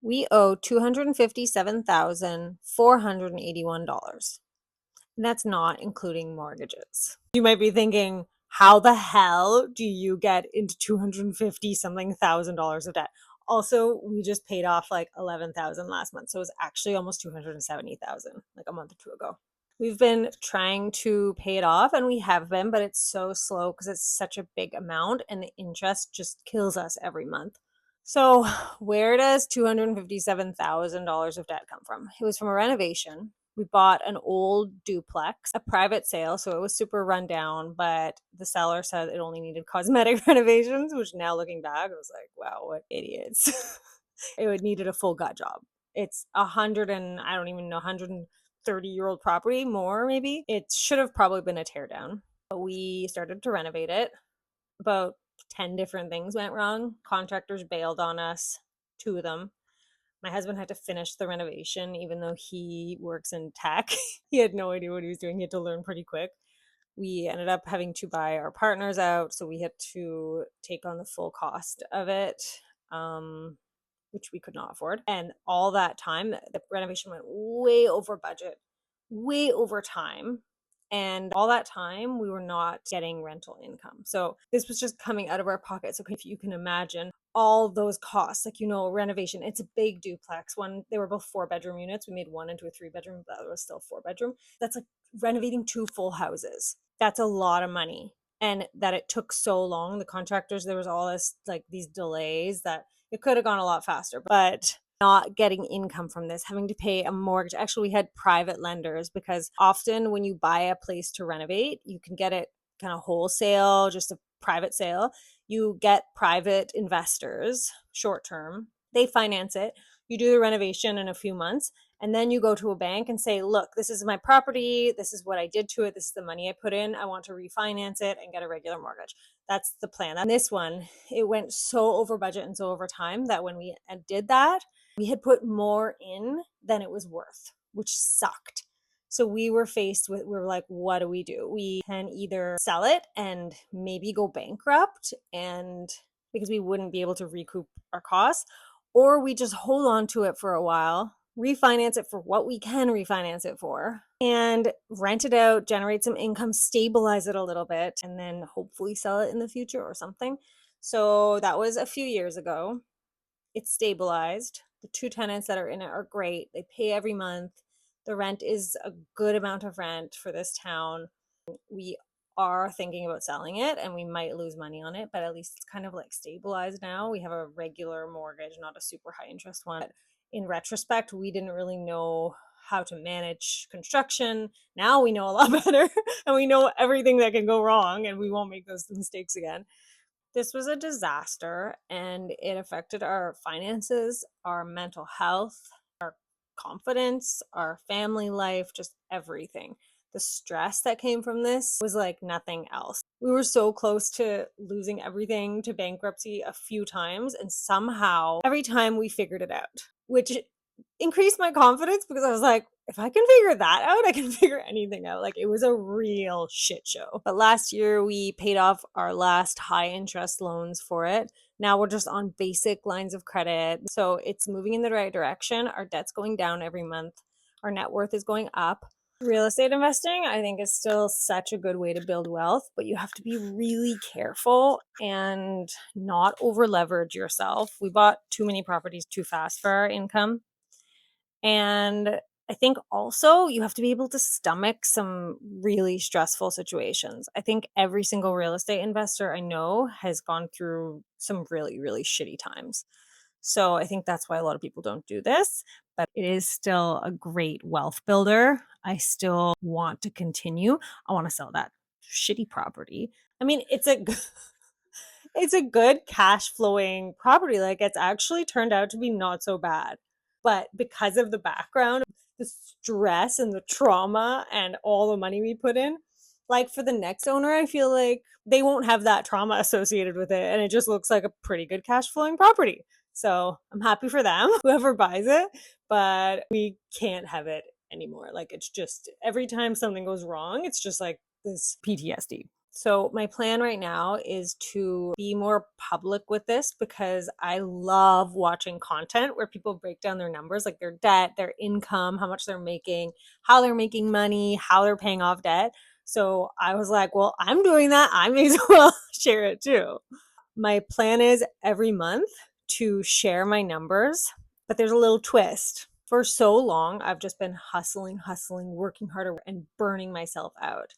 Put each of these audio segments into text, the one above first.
We owe $257,481. And that's not including mortgages. You might be thinking, how the hell do you get into 250 something thousand dollars of debt? Also, we just paid off like 11,000 last month. So it was actually almost 270,000 like a month or two ago. We've been trying to pay it off and we have been, but it's so slow because it's such a big amount and the interest just kills us every month. So, where does $257,000 of debt come from? It was from a renovation. We bought an old duplex, a private sale, so it was super run down, but the seller said it only needed cosmetic renovations, which now looking back, I was like, wow, what idiots. It would needed a full gut job. It's I don't even know, 130-year-old property, more maybe. It should have probably been a tear down. But we started to renovate it. About 10 different things went wrong. Contractors bailed on us, two of them. My husband had to finish the renovation, even though he works in tech. He had no idea what he was doing. He had to learn pretty quick. We ended up having to buy our partners out, so we had to take on the full cost of it, which we could not afford. And all that time, the renovation went way over budget, way over time. And all that time, we were not getting rental income. So this was just coming out of our pockets. So if you can imagine all those costs, like, renovation, it's a big duplex. They were both 4-bedroom units. We made one into a 3-bedroom, but it was still 4-bedroom. That's like renovating 2 full houses. That's a lot of money. And that it took so long. The contractors, there was all this, like, these delays that it could have gone a lot faster, but not getting income from this, having to pay a mortgage. Actually, we had private lenders because often when you buy a place to renovate, you can get it kind of wholesale, just a private sale. You get private investors, short term. They finance it. You do the renovation in a few months, and then you go to a bank and say, look, this is my property. This is what I did to it. This is the money I put in. I want to refinance it and get a regular mortgage. That's the plan. And this one, it went so over budget and so over time that when we did that, we had put more in than it was worth, which sucked. So we were like, what do? We can either sell it and maybe go bankrupt, and because we wouldn't be able to recoup our costs, or we just hold on to it for a while, refinance it for what we can refinance it for, and rent it out, generate some income, stabilize it a little bit, and then hopefully sell it in the future or something. So that was a few years ago. It's stabilized. The 2 tenants that are in it are great. They pay every month. The rent is a good amount of rent for this town. We are thinking about selling it and we might lose money on it, but at least it's kind of like stabilized now. We have a regular mortgage, not a super high interest one. In retrospect, we didn't really know how to manage construction. Now we know a lot better and we know everything that can go wrong and we won't make those mistakes again. This was a disaster and it affected our finances, our mental health, our confidence, our family life, just everything. The stress that came from this was like nothing else. We were so close to losing everything to bankruptcy a few times, and somehow every time we figured it out, which increased my confidence because I was like, if I can figure that out, I can figure anything out. Like, it was a real shit show. But last year we paid off our last high interest loans for it. Now we're just on basic lines of credit. So it's moving in the right direction. Our debt's going down every month. Our net worth is going up. Real estate investing, I think, is still such a good way to build wealth, but you have to be really careful and not over leverage yourself. We bought too many properties too fast for our income. And I think also you have to be able to stomach some really stressful situations. I think every single real estate investor I know has gone through some really, really shitty times. So I think that's why a lot of people don't do this, but it is still a great wealth builder. I still want to continue. I want to sell that shitty property. I mean, it's a good cash flowing property. Like, it's actually turned out to be not so bad. But because of the background, the stress and the trauma and all the money we put in, like, for the next owner, I feel like they won't have that trauma associated with it. And it just looks like a pretty good cash flowing property. So I'm happy for them, whoever buys it, but we can't have it anymore. Like, it's just every time something goes wrong, it's just like this PTSD. So my plan right now is to be more public with this because I love watching content where people break down their numbers, like their debt, their income, how much they're making, how they're making money, how they're paying off debt. So I was like, well, I'm doing that. I may as well share it too. My plan is every month to share my numbers, but there's a little twist. For so long, I've just been hustling, working harder, and burning myself out.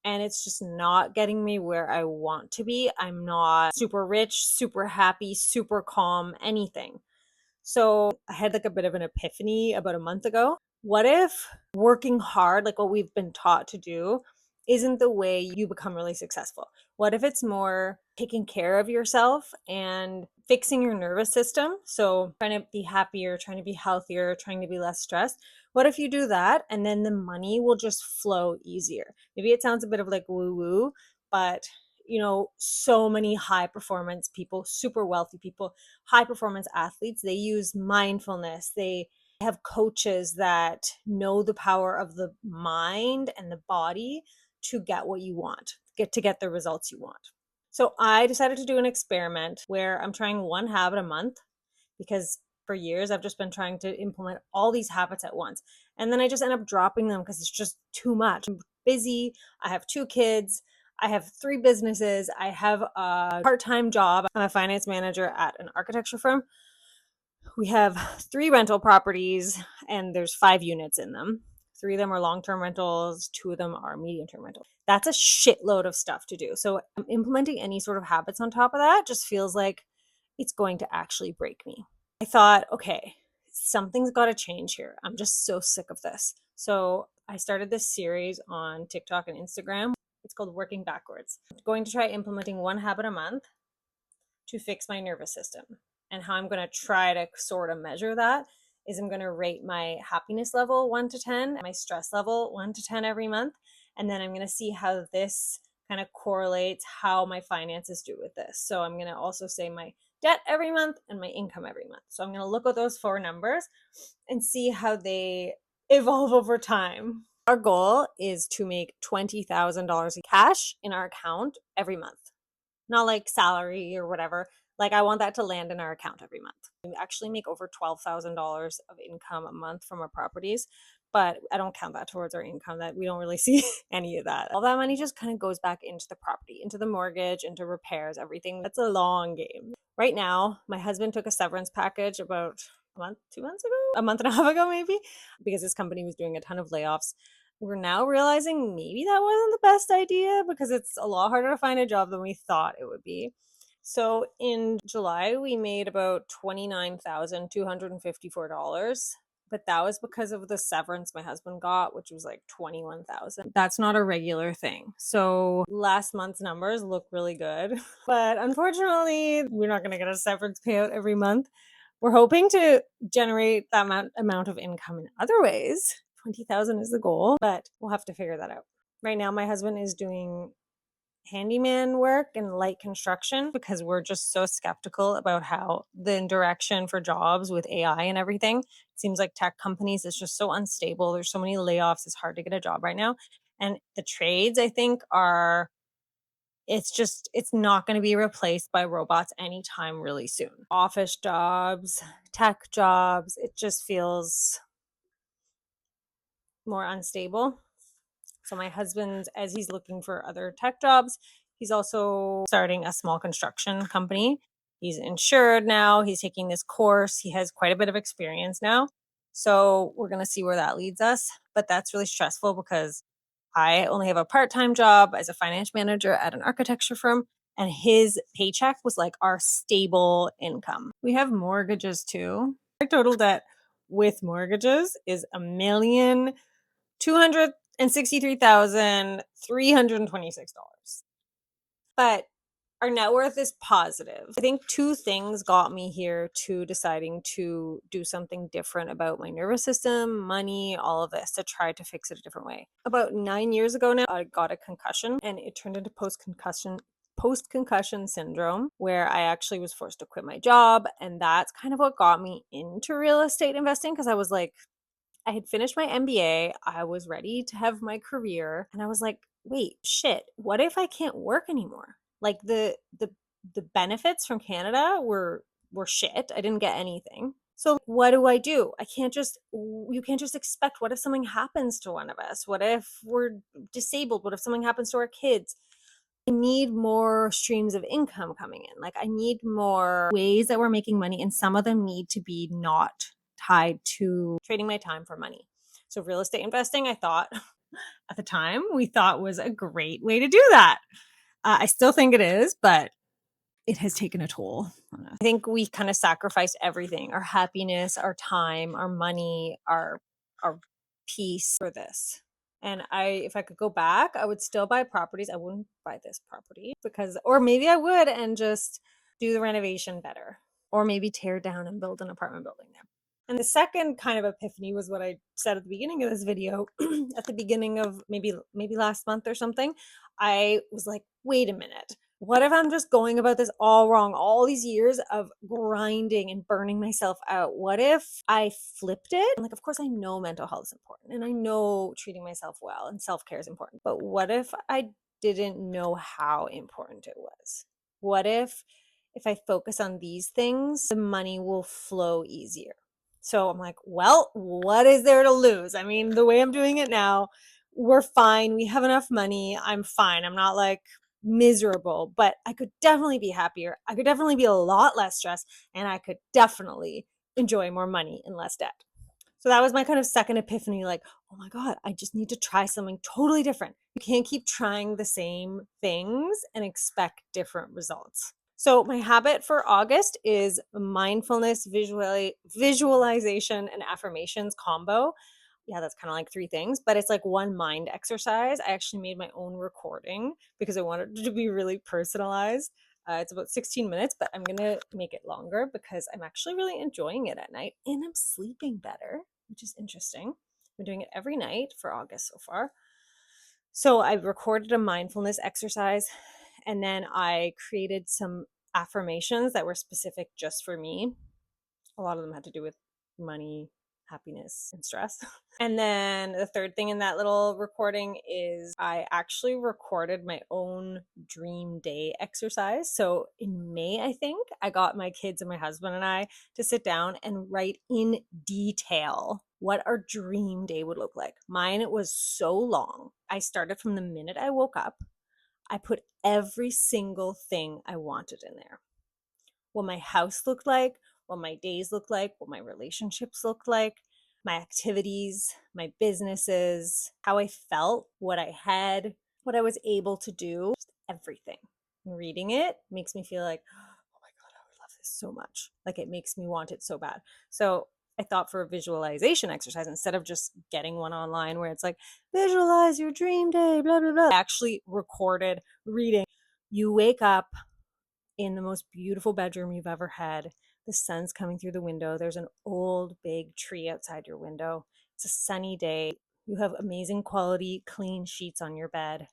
And it's just not getting me where I want to be. I'm not super rich, super happy, super calm, anything. So I had like a bit of an epiphany about a month ago. What if working hard, like what we've been taught to do, isn't the way you become really successful? What if it's more taking care of yourself and fixing your nervous system? So trying to be happier, trying to be healthier, trying to be less stressed. What if you do that and then the money will just flow easier? Maybe it sounds a bit of like woo woo, but so many high performance people, super wealthy people, high performance athletes, they use mindfulness. They have coaches that know the power of the mind and the body to get what you want, get the results you want. So I decided to do an experiment where I'm trying one habit a month because for years I've just been trying to implement all these habits at once. And then I just end up dropping them because it's just too much. I'm busy. I have 2 kids. I have 3 businesses. I have a part-time job. I'm a finance manager at an architecture firm. We have 3 rental properties and there's 5 units in them. 3 of them are long-term rentals, 2 of them are medium-term rentals. That's a shitload of stuff to do. So implementing any sort of habits on top of that just feels like it's going to actually break me. I thought, okay, something's got to change here. I'm just so sick of this. So I started this series on TikTok and Instagram. It's called Working Backwards. I'm going to try implementing one habit a month to fix my nervous system. And how I'm going to try to sort of measure that is I'm going to rate my happiness level 1 to 10, my stress level 1 to 10 every month. And then I'm going to see how this kind of correlates how my finances do with this. So I'm going to also say my debt every month and my income every month. So I'm going to look at those 4 numbers and see how they evolve over time. Our goal is to make $20,000 in cash in our account every month. Not like salary or whatever. Like I want that to land in our account every month. We actually make over $12,000 of income a month from our properties, but I don't count that towards our income. That we don't really see any of that. All that money just kind of goes back into the property, into the mortgage, into repairs, everything. That's a long game. Right now, my husband took a severance package about a month, 2 months ago, a month and a half ago, maybe, because his company was doing a ton of layoffs. We're now realizing maybe that wasn't the best idea because it's a lot harder to find a job than we thought it would be. So in July, we made about $29,254. But that was because of the severance my husband got, which was like 21,000. That's not a regular thing. So last month's numbers look really good. But unfortunately, we're not going to get a severance payout every month. We're hoping to generate that amount of income in other ways. 20,000 is the goal, but we'll have to figure that out. Right now, my husband is doing handyman work and light construction because we're just so skeptical about how the direction for jobs with AI and everything. It seems like tech companies is just so unstable. There's so many layoffs. It's hard to get a job right now. And the trades, I think, it's not going to be replaced by robots anytime really soon. Office jobs, tech jobs, it just feels more unstable. So my husband, as he's looking for other tech jobs, he's also starting a small construction company. He's insured now. He's taking this course. He has quite a bit of experience now. So we're going to see where that leads us. But that's really stressful because I only have a part-time job as a finance manager at an architecture firm, and his paycheck was like our stable income. We have mortgages too. Our total debt with mortgages is $1,263,326. But our net worth is positive. I think 2 things got me here to deciding to do something different about my nervous system, money, all of this to try to fix it a different way. About 9 years ago now, I got a concussion and it turned into post-concussion syndrome where I actually was forced to quit my job. And that's kind of what got me into real estate investing because I was like, I had finished my MBA. I was ready to have my career. And I was like, wait, shit, what if I can't work anymore? Like the benefits from Canada were shit. I didn't get anything. So what do? I can't just you can't just expect, what if something happens to one of us? What if we're disabled? What if something happens to our kids? I need more streams of income coming in. Like I need more ways that we're making money, and some of them need to be not tied to trading my time for money. So real estate investing, I thought at the time we thought was a great way to do that. I still think it is, but it has taken a toll on us. I think we kind of sacrificed everything, our happiness, our time, our money, our peace for this. And if I could go back, I would still buy properties. I wouldn't buy this property because, or maybe I would and just do the renovation better, or maybe tear down and build an apartment building there. And the second kind of epiphany was what I said at the beginning of this video, at the beginning of maybe last month or something. I was like, wait a minute. What if I'm just going about this all wrong? All these years of grinding and burning myself out. What if I flipped it? Like, of course, I know mental health is important and I know treating myself well and self-care is important. But what if I didn't know how important it was? What if I focus on these things, the money will flow easier? So I'm like, well, what is there to lose? I mean, the way I'm doing it now, we're fine. We have enough money. I'm fine. I'm not like miserable, but I could definitely be happier. I could definitely be a lot less stressed, and I could definitely enjoy more money and less debt. So that was my kind of second epiphany, like, oh my God, I just need to try something totally different. You can't keep trying the same things and expect different results. So my habit for August is mindfulness, visualization, and affirmations combo. Yeah, that's kind of like three things, but it's like one mind exercise. I actually made my own recording because I wanted it to be really personalized. It's about 16 minutes, but I'm going to make it longer because I'm actually really enjoying it at night and I'm sleeping better, which is interesting. I'm doing it every night for August so far. So I recorded a mindfulness exercise and then I created some affirmations that were specific just for me. A lot of them had to do with money, happiness, and stress. And then the third thing in that little recording is I actually recorded my own dream day exercise. So in May, I think, I got my kids and my husband and I to sit down and write in detail what our dream day would look like. Mine was so long. I started from the minute I woke up. I put every single thing I wanted in there. What my house looked like, what my days looked like, what my relationships looked like, my activities, my businesses, how I felt, what I had, what I was able to do, just everything. Reading it makes me feel like, oh my God, I would love this so much. Like it makes me want it so bad. So I thought for a visualization exercise, instead of just getting one online where it's like, visualize your dream day, blah, blah, blah, I actually recorded reading. You wake up in the most beautiful bedroom you've ever had. The sun's coming through the window. There's an old big tree outside your window. It's a sunny day. You have amazing quality, clean sheets on your bed.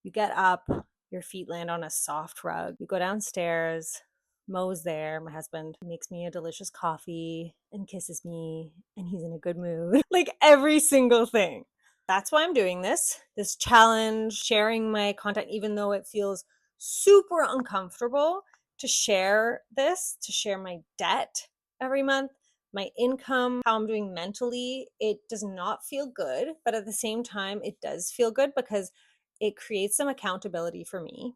You get up, your feet land on a soft rug. You go downstairs. Mo's there, my husband, makes me a delicious coffee and kisses me, and he's in a good mood. Like every single thing. That's why I'm doing this challenge, sharing my content, even though it feels super uncomfortable to share this, to share my debt every month, my income, how I'm doing mentally. It does not feel good, but at the same time, it does feel good because it creates some accountability for me.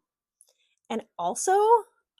And also,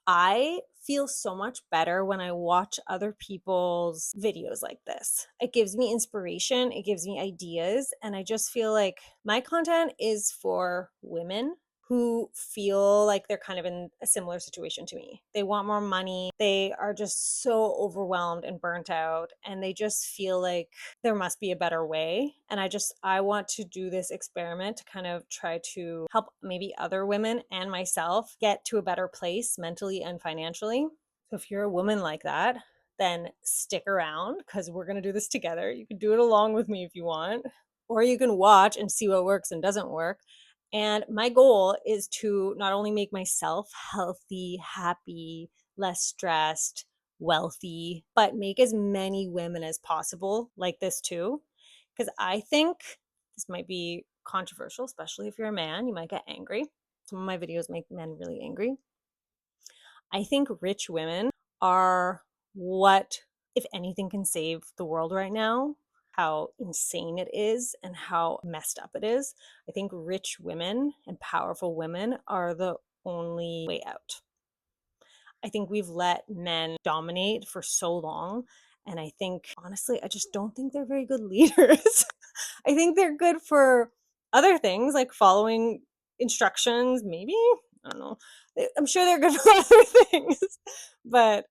I feel so much better when I watch other people's videos like this. It gives me inspiration, it gives me ideas, and I just feel like my content is for women who feel like they're kind of in a similar situation to me. They want more money. They are just so overwhelmed and burnt out, and they just feel like there must be a better way. And I want to do this experiment to kind of try to help maybe other women and myself get to a better place mentally and financially. So if you're a woman like that, then stick around because we're going to do this together. You can do it along with me if you want, or you can watch and see what works and doesn't work. And my goal is to not only make myself healthy, happy, less stressed, wealthy, but make as many women as possible like this too. Because I think this might be controversial, especially if you're a man. You might get angry. Some of my videos make men really angry. I think rich women are what, if anything, can save the world right now. How insane it is and how messed up it is. I think rich women and powerful women are the only way out. I think we've let men dominate for so long. And I think, honestly, I just don't think they're very good leaders. I think they're good for other things like following instructions, maybe. I don't know. I'm sure they're good for other things. But,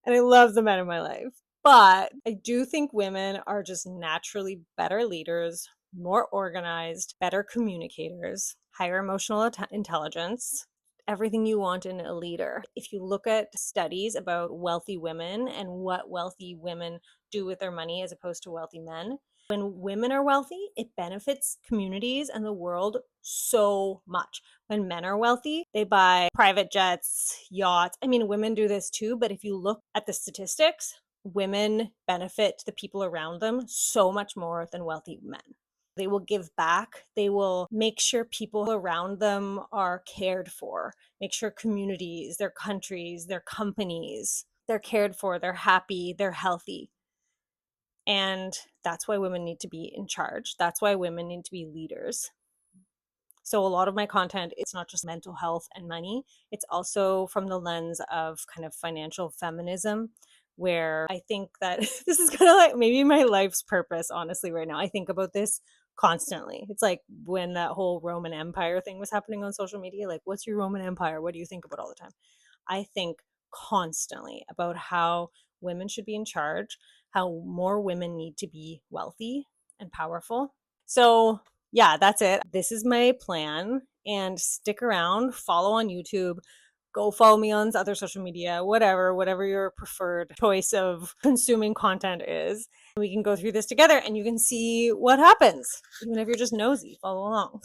and I love the men in my life. But I do think women are just naturally better leaders, more organized, better communicators, higher emotional intelligence, everything you want in a leader. If you look at studies about wealthy women and what wealthy women do with their money as opposed to wealthy men, when women are wealthy, it benefits communities and the world so much. When men are wealthy, they buy private jets, yachts. I mean, women do this too, but if you look at the statistics, women benefit the people around them so much more than wealthy men. They will give back. They will make sure people around them are cared for, make sure communities, their countries, their companies, they're cared for, they're happy, they're healthy. And that's why women need to be in charge. That's why women need to be leaders. So a lot of my content, it's not just mental health and money. It's also from the lens of kind of financial feminism, where I think that this is kind of like maybe my life's purpose, honestly, right now. I think about this constantly. It's like when that whole Roman Empire thing was happening on social media, like, what's your Roman Empire? What do you think about all the time? I think constantly about how women should be in charge, how more women need to be wealthy and powerful. So yeah, that's it. This is my plan. And stick around, follow on YouTube, go follow me on other social media, whatever your preferred choice of consuming content is. We can go through this together and you can see what happens. Even if you're just nosy, follow along.